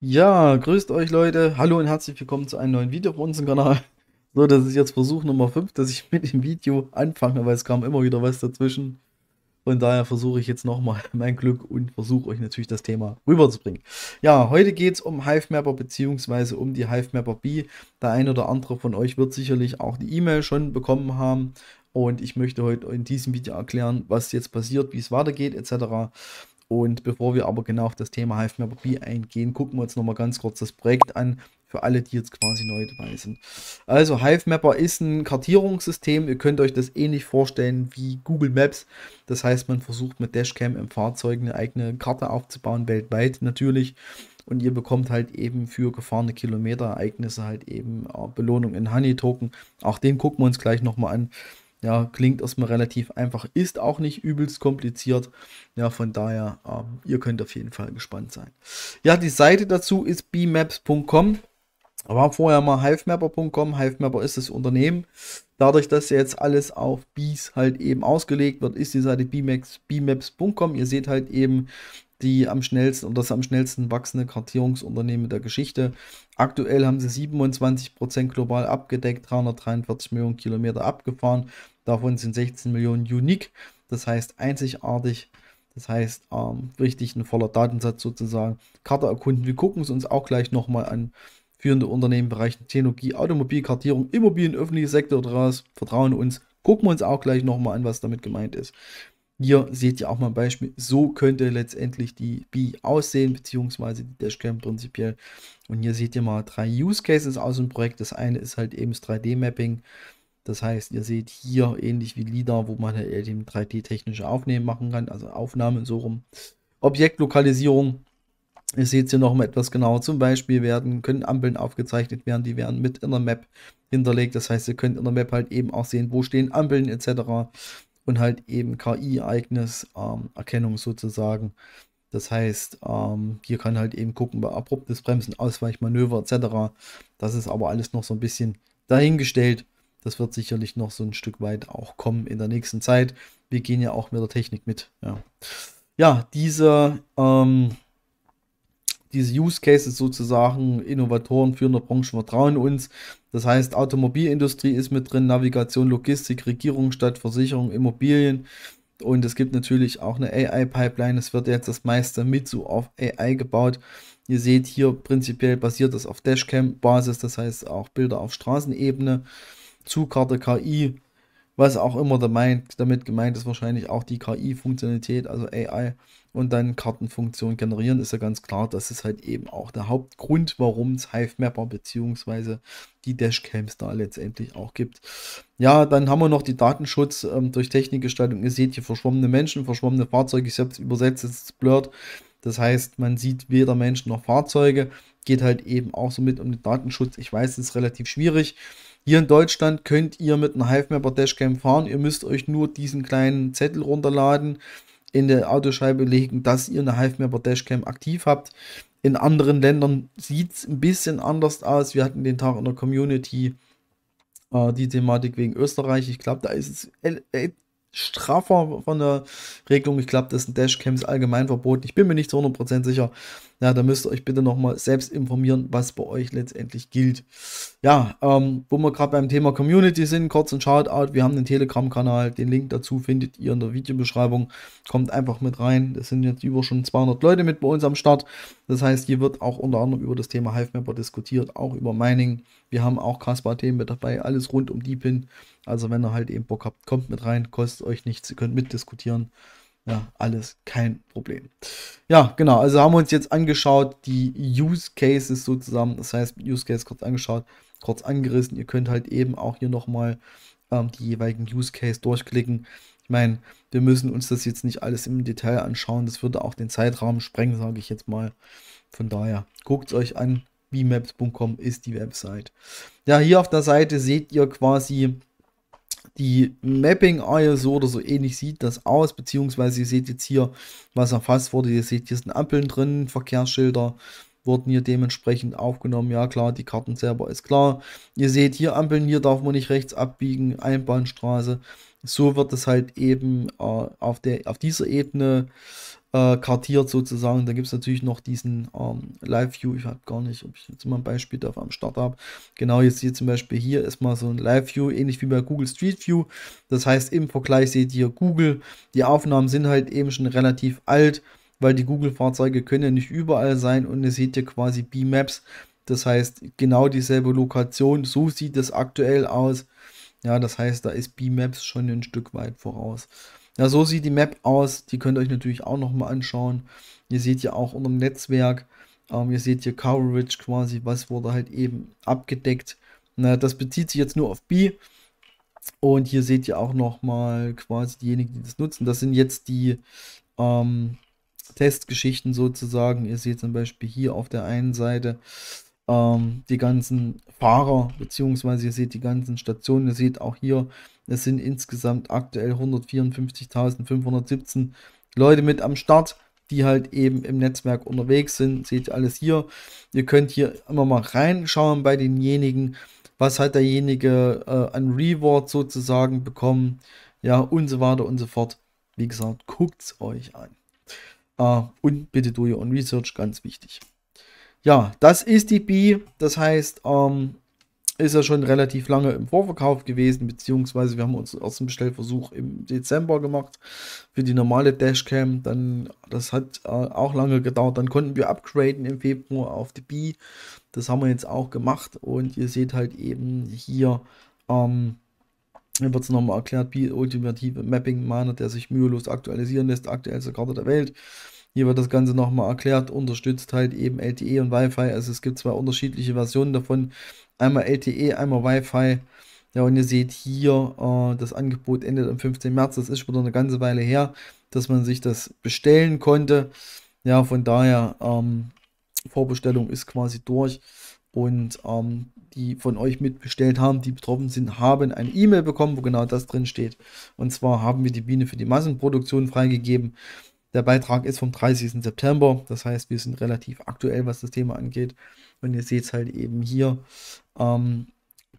Ja, grüßt euch Leute. Hallo und herzlich willkommen zu einem neuen Video auf unserem Kanal. So, das ist jetzt Versuch Nummer 5, dass ich mit dem Video anfange, weil es kam immer wieder was dazwischen. Von daher versuche ich jetzt nochmal mein Glück und versuche euch natürlich das Thema rüberzubringen. Ja, heute geht es um Hivemapper bzw. um die Hivemapper B. Der eine oder andere von euch wird sicherlich auch die E-Mail schon bekommen haben. Und ich möchte heute in diesem Video erklären, was jetzt passiert, wie es weitergeht etc. Und bevor wir aber genau auf das Thema Hivemapper B eingehen, gucken wir uns nochmal ganz kurz das Projekt an, für alle, die jetzt quasi neu dabei sind. Also Hivemapper ist ein Kartierungssystem. Ihr könnt euch das ähnlich vorstellen wie Google Maps. Das heißt, man versucht mit Dashcam im Fahrzeug eine eigene Karte aufzubauen, weltweit natürlich. Und ihr bekommt halt eben für gefahrene Kilometerereignisse halt eben Belohnung in Honey Token. Auch den gucken wir uns gleich nochmal an. Ja, klingt erstmal relativ einfach, ist auch nicht übelst kompliziert. Ja, von daher, ihr könnt auf jeden Fall gespannt sein. Ja, die Seite dazu ist bmaps.com. War vorher mal hivemapper.com. Hivemapper ist das Unternehmen. Dadurch, dass jetzt alles auf Bees halt eben ausgelegt wird, ist die Seite bmaps.com. Ihr seht halt eben die am schnellsten und das am schnellsten wachsende Kartierungsunternehmen der Geschichte. Aktuell haben sie 27% global abgedeckt, 343 Millionen Kilometer abgefahren. Davon sind 16 Millionen unique, das heißt einzigartig. Das heißt, richtig ein voller Datensatz sozusagen. Karte erkunden. Wir gucken es uns auch gleich nochmal an. Führende Unternehmen im Bereich Technologie, Automobilkartierung, Immobilien, öffentlicher Sektor draus, vertrauen uns. Gucken wir uns auch gleich nochmal an, was damit gemeint ist. Hier seht ihr auch mal ein Beispiel. So könnte letztendlich die BI aussehen, beziehungsweise die Dashcam prinzipiell. Und hier seht ihr mal 3 Use Cases aus dem Projekt. Das eine ist halt eben das 3D-Mapping. Das heißt, ihr seht hier ähnlich wie LiDAR, wo man halt eben 3D-technische Aufnahmen machen kann, also Aufnahmen so rum. Objektlokalisierung. Ihr seht es hier nochmal etwas genauer. Zum Beispiel können Ampeln aufgezeichnet werden, die werden mit in der Map hinterlegt. Das heißt, ihr könnt in der Map halt eben auch sehen, wo stehen Ampeln etc. Und halt eben KI-Ereignis-Erkennung sozusagen. Das heißt, hier kann halt eben gucken bei abruptes Bremsen, Ausweichmanöver etc. Das ist aber alles noch so ein bisschen dahingestellt. Das wird sicherlich noch so ein Stück weit auch kommen in der nächsten Zeit. Wir gehen ja auch mit der Technik mit. Ja, ja diese Use Cases sozusagen, Innovatoren führender Branchen vertrauen uns. Das heißt, Automobilindustrie ist mit drin, Navigation, Logistik, Regierung, Stadt, Versicherung, Immobilien. Und es gibt natürlich auch eine AI-Pipeline. Es wird jetzt das meiste mit so auf AI gebaut. Ihr seht hier prinzipiell basiert das auf Dashcam-Basis, das heißt auch Bilder auf Straßenebene, Zugkarte, KI, was auch immer damit gemeint ist, wahrscheinlich auch die KI-Funktionalität, also AI und dann Kartenfunktion generieren, ist ja ganz klar. Das ist halt eben auch der Hauptgrund, warum es Hivemapper bzw. die Dashcams da letztendlich auch gibt. Ja, dann haben wir noch die Datenschutz durch Technikgestaltung. Ihr seht hier verschwommene Menschen, verschwommene Fahrzeuge. Ich habe es übersetzt, es ist blurred. Das heißt, man sieht weder Menschen noch Fahrzeuge. Geht halt eben auch so mit um den Datenschutz. Ich weiß, es ist relativ schwierig. Hier in Deutschland könnt ihr mit einer Hivemapper Dashcam fahren. Ihr müsst euch nur diesen kleinen Zettel runterladen, in der Autoscheibe legen, dass ihr eine Hivemapper Dashcam aktiv habt. In anderen Ländern sieht es ein bisschen anders aus. Wir hatten den Tag in der Community die Thematik wegen Österreich. Ich glaube, da ist es straffer von der Regelung. Ich glaube, das sind Dashcams allgemein verboten. Ich bin mir nicht zu 100% sicher. Ja, da müsst ihr euch bitte nochmal selbst informieren, was bei euch letztendlich gilt. Ja, wo wir gerade beim Thema Community sind, kurz ein Shoutout. Wir haben einen Telegram-Kanal. Den Link dazu findet ihr in der Videobeschreibung. Kommt einfach mit rein. Das sind jetzt über schon 200 Leute mit bei uns am Start. Das heißt, hier wird auch unter anderem über das Thema Hivemapper diskutiert, auch über Mining. Wir haben auch Caspar-Themen mit dabei, alles rund um Deepin. Also wenn ihr halt eben Bock habt, kommt mit rein, kostet euch nichts, ihr könnt mitdiskutieren. Ja, alles kein Problem. Ja, genau, also haben wir uns jetzt angeschaut, die Use Cases sozusagen, das heißt, Use Case kurz angeschaut, kurz angerissen. Ihr könnt halt eben auch hier nochmal die jeweiligen Use Case durchklicken. Ich meine, wir müssen uns das jetzt nicht alles im Detail anschauen, das würde auch den Zeitrahmen sprengen, sage ich jetzt mal. Von daher, guckt es euch an, bmaps.com ist die Website. Ja, hier auf der Seite seht ihr quasi die Mapping-Area so oder so ähnlich sieht das aus, beziehungsweise ihr seht jetzt hier, was erfasst wurde. Ihr seht, hier sind Ampeln drin, Verkehrsschilder wurden hier dementsprechend aufgenommen. Ja klar, die Karten selber ist klar. Ihr seht hier Ampeln, hier darf man nicht rechts abbiegen, Einbahnstraße. So wird es halt eben auf dieser Ebene kartiert sozusagen. Da gibt es natürlich noch diesen Live-View. Ich habe gar nicht, ob ich jetzt mal ein Beispiel dafür am Start habe. Genau, jetzt hier zum Beispiel hier ist mal so ein Live-View, ähnlich wie bei Google Street View. Das heißt, im Vergleich seht ihr Google. Die Aufnahmen sind halt eben schon relativ alt, weil die Google-Fahrzeuge können ja nicht überall sein, und ihr seht hier quasi B-Maps. Das heißt, genau dieselbe Lokation, so sieht es aktuell aus. Ja, das heißt, da ist B-Maps schon ein Stück weit voraus. Ja, so sieht die Map aus. Die könnt ihr euch natürlich auch nochmal anschauen. Ihr seht ja auch unter dem Netzwerk, ihr seht hier Coverage quasi, was wurde halt eben abgedeckt. Na, das bezieht sich jetzt nur auf B. Und hier seht ihr auch nochmal quasi diejenigen, die das nutzen. Das sind jetzt die Testgeschichten sozusagen. Ihr seht zum Beispiel hier auf der einen Seite die ganzen Fahrer, beziehungsweise ihr seht die ganzen Stationen. Ihr seht auch hier, es sind insgesamt aktuell 154.517 Leute mit am Start, die halt eben im Netzwerk unterwegs sind. Seht ihr alles hier. Ihr könnt hier immer mal reinschauen bei denjenigen, was hat derjenige an Reward sozusagen bekommen, ja, und so weiter und so fort. Wie gesagt, guckt es euch an. Und bitte do your own research, ganz wichtig. Ja, das ist die Bi, das heißt, ist ja schon relativ lange im Vorverkauf gewesen, beziehungsweise wir haben uns ersten Bestellversuch im Dezember gemacht für die normale Dashcam. Dann, das hat auch lange gedauert. Dann konnten wir upgraden im Februar auf die Bi. Das haben wir jetzt auch gemacht, und ihr seht halt eben hier, hier wird es nochmal erklärt, Bi, ultimative Mapping-Miner, der sich mühelos aktualisieren lässt, aktuellste Karte der Welt. Hier wird das Ganze nochmal erklärt, unterstützt halt eben LTE und Wi-Fi. Also es gibt zwei unterschiedliche Versionen davon. Einmal LTE, einmal Wi-Fi. Ja, und ihr seht hier, das Angebot endet am 15. März. Das ist schon wieder eine ganze Weile her, dass man sich das bestellen konnte. Ja, von daher, Vorbestellung ist quasi durch. Und die von euch mitbestellt haben, die betroffen sind, haben eine E-Mail bekommen, wo genau das drin steht. Und zwar haben wir die Biene für die Massenproduktion freigegeben. Der Beitrag ist vom 30. September, das heißt, wir sind relativ aktuell, was das Thema angeht. Und ihr seht es halt eben hier.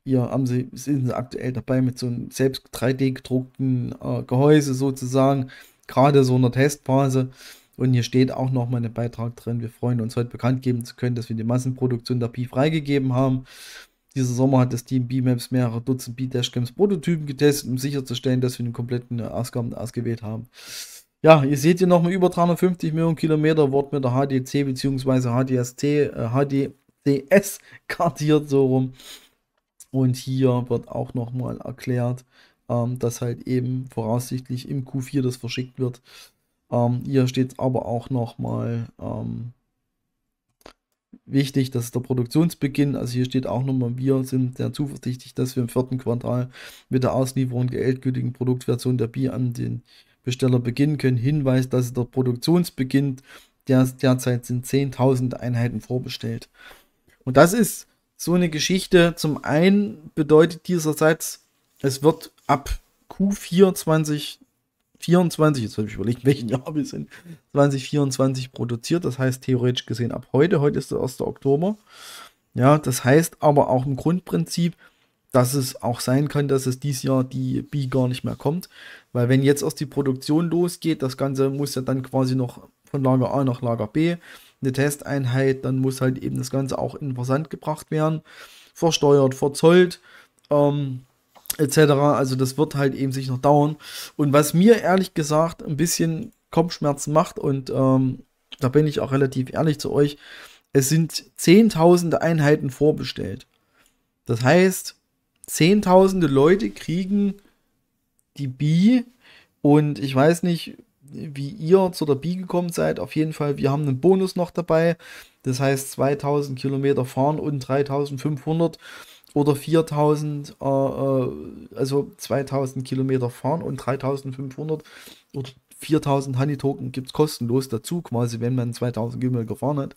Hier sind sie aktuell dabei mit so einem selbst 3D gedruckten Gehäuse sozusagen, gerade so in der Testphase. Und hier steht auch nochmal ein Beitrag drin. Wir freuen uns, heute bekannt geben zu können, dass wir die Massenproduktion der Pi freigegeben haben. Dieser Sommer hat das Team B-Maps mehrere Dutzend B-Dashcams Prototypen getestet, um sicherzustellen, dass wir den kompletten Ausgaben ausgewählt haben. Ja, ihr seht hier nochmal über 350 Millionen Kilometer wurde mit der HDC bzw. HDCS kartiert, so rum. Und hier wird auch nochmal erklärt, dass halt eben voraussichtlich im Q4 das verschickt wird. Hier steht aber auch nochmal wichtig, dass der Produktionsbeginn, also hier steht auch nochmal, wir sind sehr zuversichtlich, dass wir im 4. Quartal mit der Auslieferung der endgültigen Produktversion der Bi an den Besteller beginnen können. Hinweis, dass der Produktionsbeginn derzeit sind 10.000 Einheiten vorbestellt. Und das ist so eine Geschichte. Zum einen bedeutet dieser Satz, es wird ab Q4 2024, jetzt habe ich überlegt, welchen Jahr wir sind, 2024 produziert. Das heißt theoretisch gesehen ab heute ist der 1. Oktober. Ja, das heißt aber auch im Grundprinzip, dass es auch sein kann, dass es dieses Jahr die Bi gar nicht mehr kommt. Weil wenn jetzt erst die Produktion losgeht, das Ganze muss ja dann quasi noch von Lager A nach Lager B, eine Testeinheit, dann muss halt eben das Ganze auch in den Versand gebracht werden, versteuert, verzollt, etc. Also das wird halt eben sich noch dauern. Und was mir ehrlich gesagt ein bisschen Kopfschmerzen macht, und da bin ich auch relativ ehrlich zu euch, es sind 10.000 Einheiten vorbestellt. Das heißt, 10.000 Leute kriegen die Bi, und ich weiß nicht, wie ihr zu der Bi gekommen seid. Auf jeden Fall, wir haben einen Bonus noch dabei. Das heißt 2.000 Kilometer fahren und 3.500 oder 4.000, also 2.000 Kilometer fahren und 3.500 oder 4.000 Honey-Token gibt es kostenlos dazu, quasi, wenn man 2.000 Kilometer gefahren hat.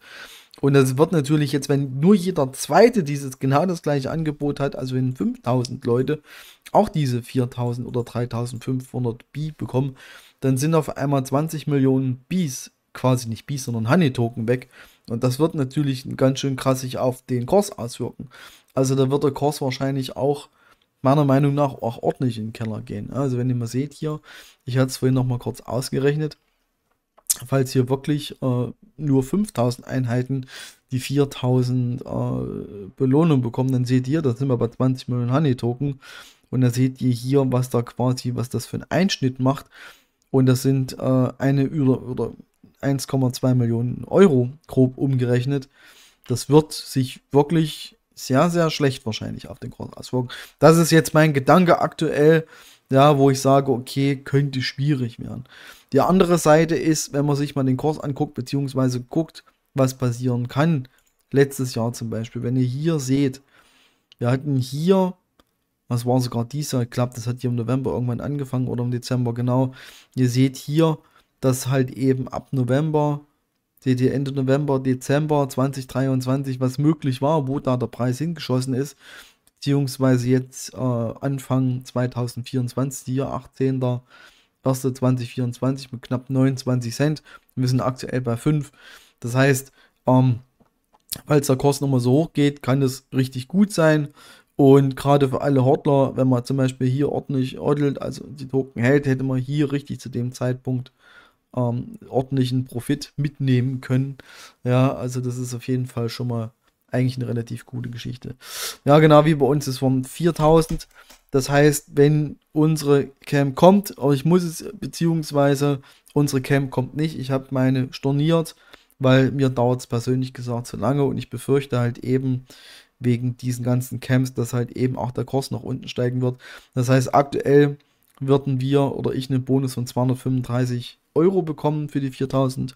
Und das wird natürlich jetzt, wenn nur jeder Zweite genau das gleiche Angebot hat, also wenn 5.000 Leute auch diese 4.000 oder 3.500 Bi bekommen, dann sind auf einmal 20 Millionen Bis, quasi nicht Bis, sondern Honey-Token weg. Und das wird natürlich ganz schön krass sich auf den Kurs auswirken. Also da wird der Kurs wahrscheinlich auch, meiner Meinung nach, auch ordentlich in den Keller gehen. Also wenn ihr mal seht hier, ich hatte es vorhin noch mal kurz ausgerechnet, falls hier wirklich nur 5000 Einheiten die 4000 Belohnung bekommen, dann seht ihr, da sind wir bei 20 Millionen Honey Token. Und da seht ihr hier, was da quasi, was das für ein Einschnitt macht. Und das sind eine oder 1,2 Millionen Euro grob umgerechnet. Das wird sich wirklich sehr, sehr schlecht wahrscheinlich auf den Kurs auswirken. Das ist jetzt mein Gedanke aktuell, ja, wo ich sage, okay, könnte schwierig werden. Die andere Seite ist, wenn man sich mal den Kurs anguckt, beziehungsweise guckt, was passieren kann. Letztes Jahr zum Beispiel, wenn ihr hier seht, wir hatten hier, was war sogar dieses Jahr, ich glaube, das hat hier im November irgendwann angefangen oder im Dezember, genau. Ihr seht hier, dass halt eben ab November, seht ihr Ende November, Dezember 2023, was möglich war, wo da der Preis hingeschossen ist, beziehungsweise jetzt Anfang 2024, hier 18.01.2024 mit knapp 29 Cent. Wir sind aktuell bei 5. Das heißt, falls der Kurs nochmal so hoch geht, kann das richtig gut sein. Und gerade für alle Hodler, wenn man zum Beispiel hier ordentlich hodelt, also die Token hält, hätte man hier richtig zu dem Zeitpunkt ordentlichen Profit mitnehmen können. Ja, also das ist auf jeden Fall schon mal eigentlich eine relativ gute Geschichte. Ja, genau wie bei uns ist von 4000. Das heißt, wenn unsere Cam kommt, aber ich muss es, beziehungsweise unsere Cam kommt nicht, ich habe meine storniert, weil mir dauert es persönlich gesagt zu lange und ich befürchte halt eben wegen diesen ganzen Camps, dass halt eben auch der Kurs nach unten steigen wird. Das heißt, aktuell würden wir oder ich einen Bonus von 235 Euro bekommen für die 4000.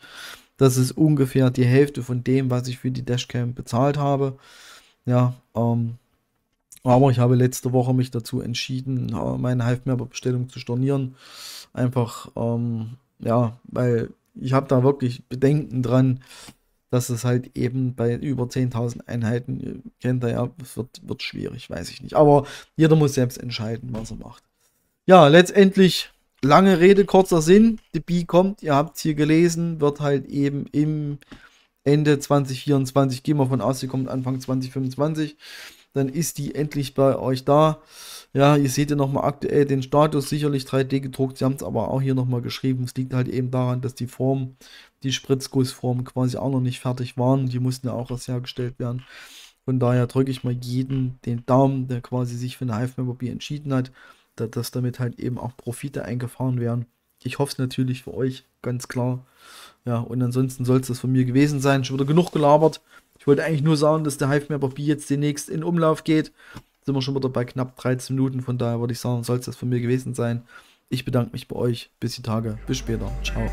Das ist ungefähr die Hälfte von dem, was ich für die Dashcam bezahlt habe. Ja, aber ich habe letzte Woche mich dazu entschieden, meine Hive-Member-Bestellung zu stornieren. Einfach, ja, weil ich habe da wirklich Bedenken dran, dass es halt eben bei über 10.000 Einheiten, ihr kennt ihr ja, es wird schwierig, weiß ich nicht. Aber jeder muss selbst entscheiden, was er macht. Ja, letztendlich lange Rede, kurzer Sinn. Die Bi kommt, ihr habt es hier gelesen, wird halt eben im Ende 2024, gehen wir von aus, sie kommt Anfang 2025. Dann ist die endlich bei euch da. Ja, ihr seht ja nochmal aktuell den Status, sicherlich 3D gedruckt. Sie haben es aber auch hier nochmal geschrieben. Es liegt halt eben daran, dass die Form, die Spritzgussform quasi auch noch nicht fertig waren. Die mussten ja auch erst hergestellt werden. Von daher drücke ich mal jeden den Daumen, der quasi sich für eine Hive-Member-Bee entschieden hat, dass damit halt eben auch Profite eingefahren werden. Ich hoffe es natürlich für euch, ganz klar. Ja, und ansonsten soll es das von mir gewesen sein. Schon wieder genug gelabert. Ich wollte eigentlich nur sagen, dass der Hive-Member-Bee jetzt demnächst in Umlauf geht. Sind wir schon wieder bei knapp 13 Minuten. Von daher würde ich sagen, soll es das von mir gewesen sein. Ich bedanke mich bei euch. Bis die Tage. Bis später. Ciao.